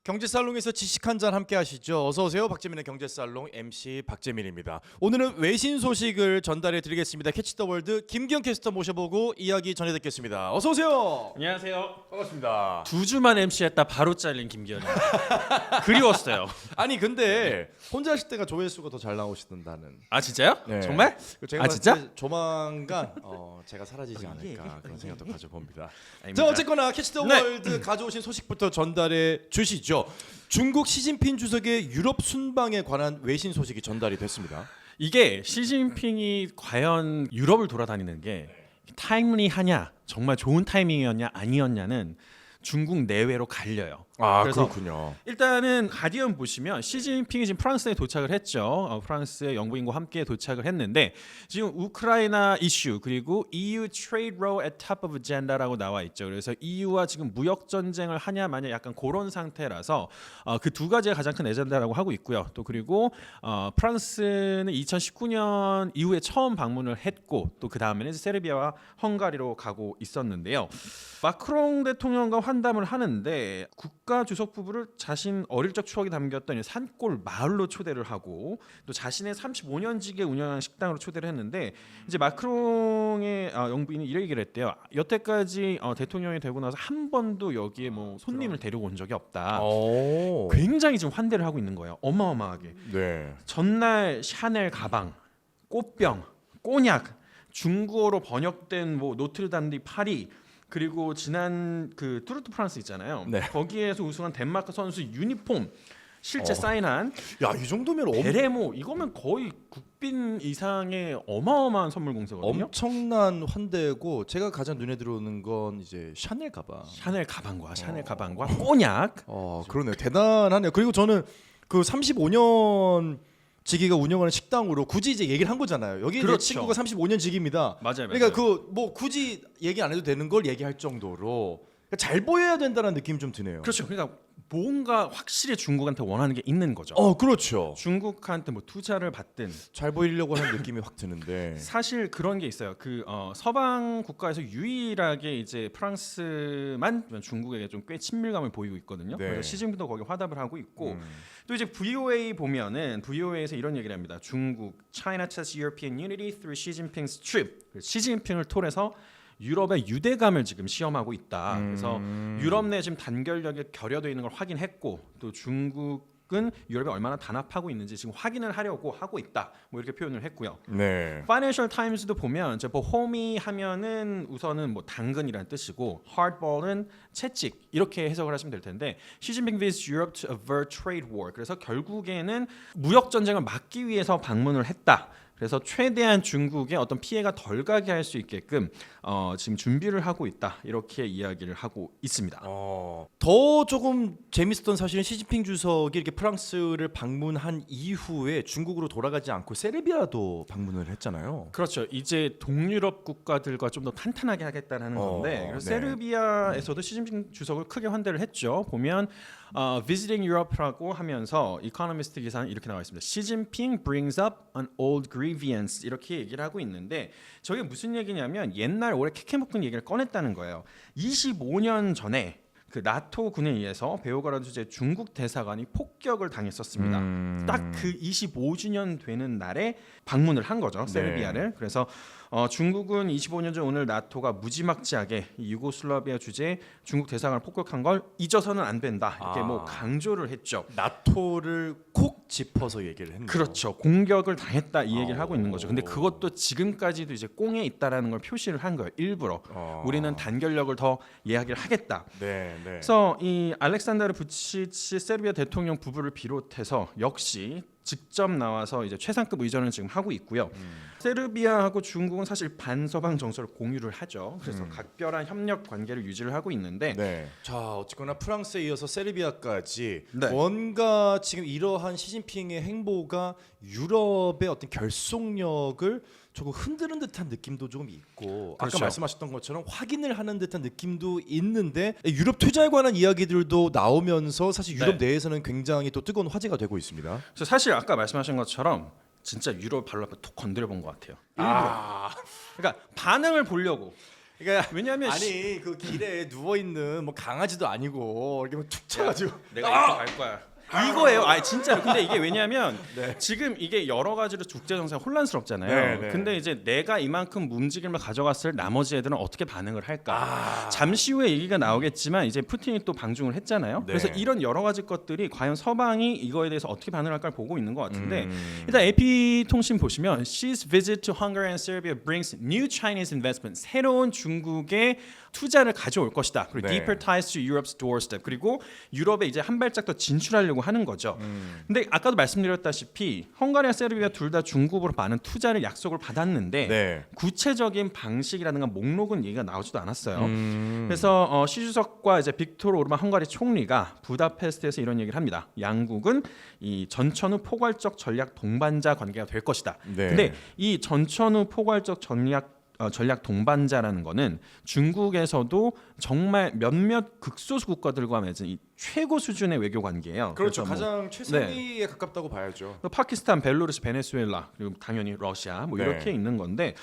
경제살롱에서 지식 한 잔 함께 하시죠. 어서 오세요. 박재민의 경제살롱 MC 박재민입니다. 오늘은 외신 소식을 전달해 드리겠습니다. 캐치 더 월드 김기현 캐스터 모셔보고 이야기 전해 듣겠습니다. 어서 오세요. 안녕하세요. 반갑습니다. 2주만 MC했다 바로 잘린 김기현입니다. 그리웠어요. 아니 근데 혼자 하실 때가 조회수가 더 잘 나오시던다는. 아 진짜요? 네. 정말? 제가 아, 진짜? 봤을 때 조만간 제가 사라지지 않을까 그런 생각도 가져봅니다. 아닙니다. 자 어쨌거나 캐치 더 네. 월드 가져오신 소식부터 전달해 주시죠. 중국 시진핑 주석의 유럽 순방에 관한 외신 소식이 전달이 됐습니다. 이게 시진핑이 과연 유럽을 돌아다니는 게 타이밍하냐, 정말 좋은 타이밍이었냐 아니었냐는 중국 내외로 갈려요. 아 그래서 그렇군요. 일단은 가디언 보시면 시진핑이 지금 프랑스에 도착을 했죠. 프랑스의 영부인과 함께 도착을 했는데 지금 우크라이나 이슈 그리고 EU Trade Row at Top of Agenda라고 나와 있죠. 그래서 EU와 지금 무역 전쟁을 하냐 마냐 약간 그런 상태라서 그 두 가지가 가장 큰 에젠다라고 하고 있고요. 또 그리고 프랑스는 2019년 이후에 처음 방문을 했고 또 그 다음에는 세르비아와 헝가리로 가고 있었는데요. 마크롱 대통령과 환담을 하는데 국가 주석 부부를 자신 어릴 적 추억이 담겼던 산골 마을로 초대를 하고 또 자신의 35년지기에 운영하는 식당으로 초대를 했는데 이제 마크롱의 영부인이 이런 얘기를 했대요. 여태까지 대통령이 되고 나서 한 번도 여기에 뭐 손님을 데려온 적이 없다. 오. 굉장히 지금 환대를 하고 있는 거예요. 어마어마하게. 네. 전날 샤넬 가방, 꽃병, 꼬냑, 중국어로 번역된 뭐 노트르담 파리 그리고 지난 그 뚜르트 프랑스 있잖아요. 네. 거기에서 우승한 덴마크 선수 유니폼 실제 사인한 야 이 정도면 베레모 이거면 거의 국빈 이상의 어마어마한 선물 공세거든요. 엄청난 환대고 제가 가장 눈에 들어오는 건 이제 샤넬 가방. 샤넬 가방과 꼬냑. 그러네요. 대단하네요. 그리고 저는 그 35년 지기가 운영하는 식당으로 굳이 이제 얘기를 한 거잖아요. 여기 그렇죠. 내 친구가 35년 지기입니다. 맞아요. 그러니까 그 뭐 굳이 얘기 안 해도 되는 걸 얘기할 정도로 그러니까 잘 보여야 된다는 느낌이 좀 드네요. 그렇죠. 그러니까 뭔가 확실히 중국한테 원하는 게 있는 거죠. 그렇죠. 중국한테 뭐 투자를 받든 잘 보이려고 하는 느낌이 확 드는데. 사실 그런 게 있어요. 그 서방 국가에서 유일하게 이제 프랑스만 중국에게 좀 꽤 친밀감을 보이고 있거든요. 네. 그래서 시진핑도 거기 화답을 하고 있고 또 이제 VOA 보면은 VOA에서 이런 얘기를 합니다. 중국 China tests European unity through Xi Jinping's trip. 시진핑을 통해서 유럽의 유대감을 지금 시험하고 있다. 그래서 유럽 내 지금 단결력이 결여되어 있는 걸 확인했고 또 중국은 유럽에 얼마나 단합하고 있는지 지금 확인을 하려고 하고 있다. 뭐 이렇게 표현을 했고요. 네. 파이낸셜 타임즈도 보면 이제 뭐 홈이 하면은 우선은 뭐 당근이라는 뜻이고 hardball은 채찍 이렇게 해석을 하시면 될 텐데 시진핑 visits Europe to avert trade war. 그래서 결국에는 무역 전쟁을 막기 위해서 방문을 했다. 그래서 최대한 중국의 어떤 피해가 덜 가게 할 수 있게끔 지금 준비를 하고 있다 이렇게 이야기를 하고 있습니다. 더 조금 재밌었던 사실은 시진핑 주석이 이렇게 프랑스를 방문한 이후에 중국으로 돌아가지 않고 세르비아도 방문을 했잖아요. 그렇죠. 이제 동유럽 국가들과 좀 더 탄탄하게 하겠다는 건데 그래서 네. 세르비아에서도 시진핑 주석을 크게 환대를 했죠. 보면 Visiting Europe라고 하면서 이코노미스트 기사는 이렇게 나와 있습니다. 시진핑 brings up an old grievance 이렇게 얘기를 하고 있는데 저게 무슨 얘기냐면 옛날 오래 캐캐묵은 얘기를 꺼냈다는 거예요. 25년 전에 그 나토 군에 의해서 베오그라드 주재 중국 대사관이 폭격을 당했었습니다. 딱 그 25주년 되는 날에 방문을 한 거죠. 세르비아를. 그래서 중국은 25년 전 오늘 나토가 무지막지하게 이 유고슬라비아 주재 중국 대사관을 폭격한 걸 잊어서는 안 된다. 이렇게 뭐 강조를 했죠. 나토를 콕 짚어서 얘기를 했네요. 그렇죠. 공격을 당했다 이 얘기를 하고 있는 거죠. 근데 그것도 지금까지도 이제 꽁에 있다라는 걸 표시를 한 거예요. 일부러. 우리는 단결력을 더 이야기를 하겠다. 네. 그래서 이 알렉산다르 부치치 세르비아 대통령 부부를 비롯해서 역시 직접 나와서 이제 최상급 의전을 지금 하고 있고요. 세르비아하고 중국은 사실 반서방 정서를 공유를 하죠. 그래서 각별한 협력 관계를 유지를 하고 있는데 네. 자 어쨌거나 프랑스에 이어서 세르비아까지 네. 뭔가 지금 이러한 시진핑의 행보가 유럽의 어떤 결속력을 조금 흔드는 듯한 느낌도 좀 있고 그렇죠. 아까 말씀하셨던 것처럼 확인을 하는 듯한 느낌도 있는데 유럽 투자에 관한 이야기들도 나오면서 사실 유럽 네. 내에서는 굉장히 또 뜨거운 화제가 되고 있습니다. 그래서 사실 아까 말씀하신 것처럼 진짜 유럽 발로 한번 톡 건드려 본 것 같아요. 일부러. 그러니까 반응을 보려고 그러니까 왜냐하면 아니 그 길에 누워 있는 뭐 강아지도 아니고 이렇게 뭐툭 쳐가지고 내가 이거 갈 거야. 이거예요. 아 진짜로. 근데 이게 왜냐하면 네. 지금 이게 여러 가지로 국제 정세가 혼란스럽잖아요. 네, 네. 근데 이제 내가 이만큼 움직임을 가져갔을 나머지 애들은 어떻게 반응을 할까? 잠시 후에 얘기가 나오겠지만 이제 푸틴이 또 방중을 했잖아요. 네. 그래서 이런 여러 가지 것들이 과연 서방이 이거에 대해서 어떻게 반응을 할까를 보고 있는 것 같은데 일단 AP 통신 보시면 Xi's visit to Hungary and Serbia brings new Chinese investment. 새로운 중국의 투자를 가져올 것이다. 그리고 네. deeper ties to Europe's doorstep. 그리고 유럽에 이제 한 발짝 더 진출하려고 하는 거죠. 근데 아까도 말씀드렸다시피 헝가리와 세르비아 둘 다 중국으로 많은 투자를 약속을 받았는데 네. 구체적인 방식이라든가 목록은 얘기가 나오지도 않았어요. 그래서 시 주석과 이제 빅토르 오르반 헝가리 총리가 부다페스트에서 이런 얘기를 합니다. 양국은 이 전천후 포괄적 전략 동반자 관계가 될 것이다. 네. 근데 이 전천후 포괄적 전략 동반자라는 거는 중국에서도 정말 몇몇 극소수 국가들과 맺은 이 최고 수준의 외교 관계예요. 그렇죠. 그래서 뭐 가장 최상위에 가깝다고 봐야죠. 파키스탄, 벨로루스, 베네수엘라 그리고 당연히 러시아 뭐 네. 이렇게 있는 건데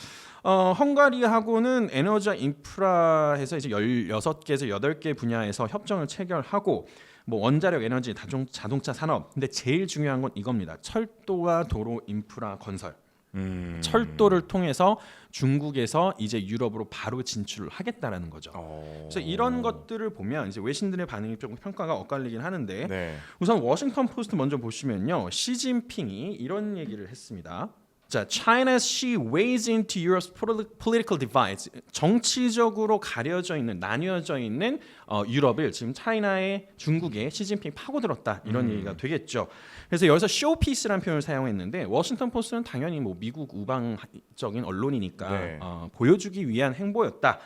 헝가리하고는 에너지와 인프라에서 이제 16개에서 8개 분야에서 협정을 체결하고 뭐 원자력, 에너지, 자동차 산업. 근데 제일 중요한 건 이겁니다. 철도와 도로 인프라 건설. 철도를 통해서 중국에서 이제 유럽으로 바로 진출을 하겠다라는 거죠. 그래서 이런 것들을 보면 이제 외신들의 반응이 조금 평가가 엇갈리긴 하는데 네. 우선 워싱턴 포스트 먼저 보시면요. 시진핑이 이런 얘기를 했습니다. 자, China's Xi weighs into Europe's political divides. 정치적으로 가려져 있는, 나뉘어져 있는 유럽을 지금 중국의 시진핑이 파고들었다 이런 얘기가 되겠죠. 그래서 여기서 쇼피스라는 표현을 사용했는데 워싱턴 포스트는 당연히 뭐 미국 우방적인 언론이니까 네. 보여주기 위한 행보였다.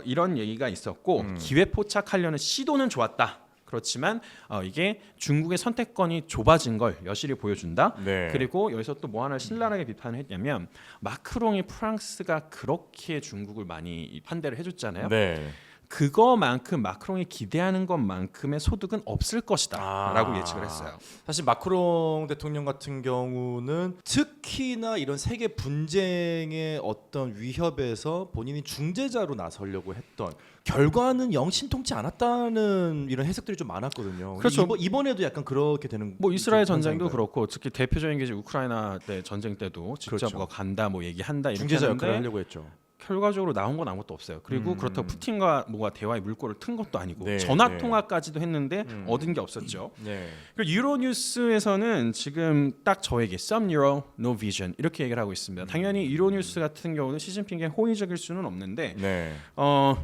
이런 얘기가 있었고 기회 포착하려는 시도는 좋았다. 그렇지만 이게 중국의 선택권이 좁아진 걸 여실히 보여준다. 네. 그리고 여기서 또 뭐 하나 신랄하게 비판을 했냐면 마크롱이 프랑스가 그렇게 중국을 많이 환대를 해줬잖아요. 네. 그거만큼 마크롱이 기대하는 것만큼의 소득은 없을 것이다라고 예측을 했어요. 사실 마크롱 대통령 같은 경우는 특히나 이런 세계 분쟁의 어떤 위협에서 본인이 중재자로 나서려고 했던 결과는 영 신통치 않았다는 이런 해석들이 좀 많았거든요. 그렇죠. 이번에도 약간 그렇게 되는 뭐 이스라엘 좀 전쟁도 현상인가요? 그렇고 특히 대표적인 게 이제 우크라이나 때 전쟁 때도 직접 그렇죠. 뭐 간다 뭐 얘기한다 이렇게 중재자 역할을 하는데 하려고 했죠. 결과적으로 나온 건 아무것도 없어요. 그리고 그렇다고 푸틴과 뭐가 대화의 물꼬를 튼 것도 아니고 네, 전화 네. 통화까지도 했는데 얻은 게 없었죠. 네. 그리고 유로뉴스에서는 지금 딱 저에게 Some Euro, No Vision 이렇게 얘기를 하고 있습니다. 당연히 유로뉴스 같은 경우는 시진핑에 호의적일 수는 없는데 네.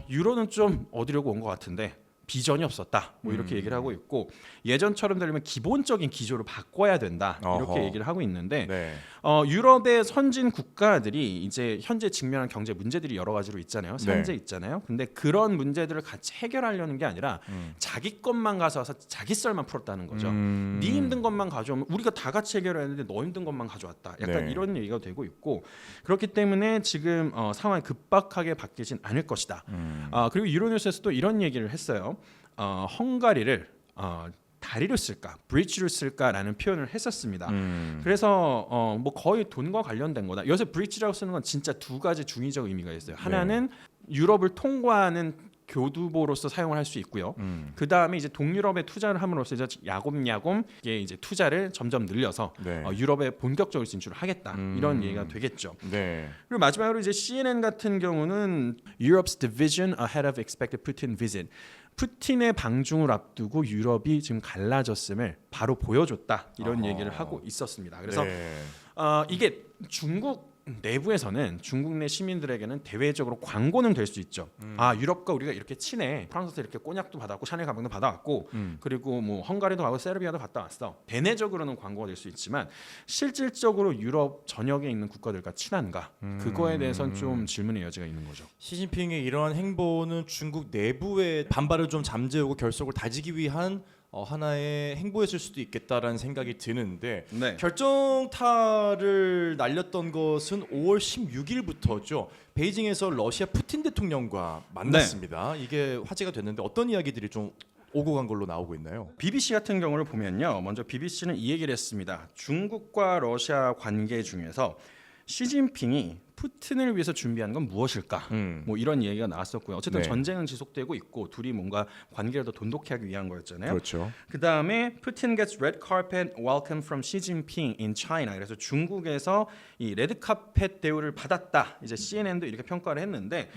유로는 좀 얻으려고 온 것 같은데 비전이 없었다. 뭐 이렇게 얘기를 하고 있고 예전처럼 되려면 기본적인 기조를 바꿔야 된다. 이렇게 어허. 얘기를 하고 있는데 네. 유럽의 선진 국가들이 이제 현재 직면한 경제 문제들이 여러 가지로 있잖아요. 산재 네. 있잖아요. 근데 그런 문제들을 같이 해결하려는 게 아니라 자기 것만 가져와서 자기 썰만 풀었다는 거죠. 네 힘든 것만 가져오면 우리가 다 같이 해결해야 하는데 너 힘든 것만 가져왔다. 약간 네. 이런 얘기가 되고 있고 그렇기 때문에 지금 상황이 급박하게 바뀌진 않을 것이다. 그리고 유로뉴스에서도 이런 얘기를 했어요. 헝가리를 다리로 쓸까, 브릿지로 쓸까라는 표현을 했었습니다. 그래서 뭐 거의 돈과 관련된 거다. 여기서 브릿지라고 쓰는 건 진짜 두 가지 중의적 의미가 있어요. 하나는 유럽을 통과하는 교두보로서 사용을 할 수 있고요. 그 다음에 이제 동유럽에 투자를 함으로써 이제 야곱야곱 이제 투자를 점점 늘려서 네. 유럽에 본격적으로 진출을 하겠다 이런 얘기가 되겠죠. 네. 그리고 마지막으로 이제 CNN 같은 경우는 Europe's division ahead of expected Putin visit. 푸틴의 방중을 앞두고 유럽이 지금 갈라졌음을 바로 보여줬다 이런 얘기를 하고 있었습니다. 그래서 네. 이게 중국 내부에서는 중국 내 시민들에게는 대외적으로 광고는 될 수 있죠. 유럽과 우리가 이렇게 친해. 프랑스에서 이렇게 꼬냑도 받았고 샤넬 가방도 받아왔고 그리고 뭐 헝가리도 가고 세르비아도 갔다 왔어. 대내적으로는 광고가 될 수 있지만 실질적으로 유럽 전역에 있는 국가들과 친한가 그거에 대해서는 좀 질문의 여지가 있는 거죠. 시진핑의 이러한 행보는 중국 내부의 반발을 좀 잠재우고 결속을 다지기 위한 하나의 행보였을 수도 있겠다라는 생각이 드는데 네. 결정타를 날렸던 것은 5월 16일부터죠. 베이징에서 러시아 푸틴 대통령과 만났습니다. 이게 화제가 됐는데 어떤 이야기들이 좀 오고 간 걸로 나오고 있나요? BBC 같은 경우를 보면요. 먼저 BBC는 이 얘기를 했습니다. 중국과 러시아 관계 중에서 시진핑이 푸틴을 위해서 준비한 건 무엇일까? 뭐 이런 얘기가 나왔었고요. 어쨌든 네. 전쟁은 지속되고 있고 둘이 뭔가 관계를 더 돈독히 하기 위한 거였잖아요. 그렇죠. 그다음에 Putin gets red carpet welcome from Xi Jinping in China. 그래서 중국에서 이 레드 카펫 대우를 받았다. 이제 CNN도 이렇게 평가를 했는데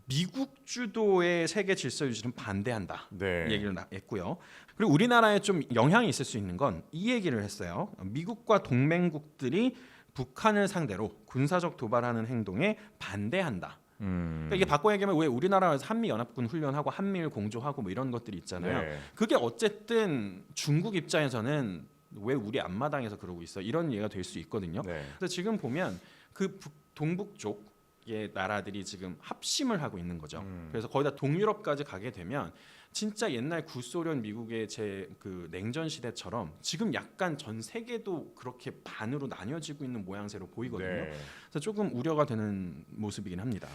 미국 주도의 세계 질서 유지는 반대한다. 네. 얘기를 했고요. 그리고 우리나라에 좀 영향이 있을 수 있는 건 이 얘기를 했어요. 미국과 동맹국들이 북한을 상대로 군사적 도발하는 행동에 반대한다. 그러니까 이게 바꿔 얘기하면 왜 우리나라에서 한미연합군 훈련하고 한미일 공조하고 뭐 이런 것들이 있잖아요. 네. 그게 어쨌든 중국 입장에서는 왜 우리 앞마당에서 그러고 있어 이런 얘기가 될 수 있거든요. 네. 그래서 지금 보면 그 동북 쪽의 나라들이 지금 합심을 하고 있는 거죠. 그래서 거의 다 동유럽까지 가게 되면 진짜 옛날 구소련 미국의 제 그 냉전 시대처럼 지금 약간 전 세계도 그렇게 반으로 나뉘어지고 있는 모양새로 보이거든요. 네. 그래서 조금 우려가 되는 모습이긴 합니다.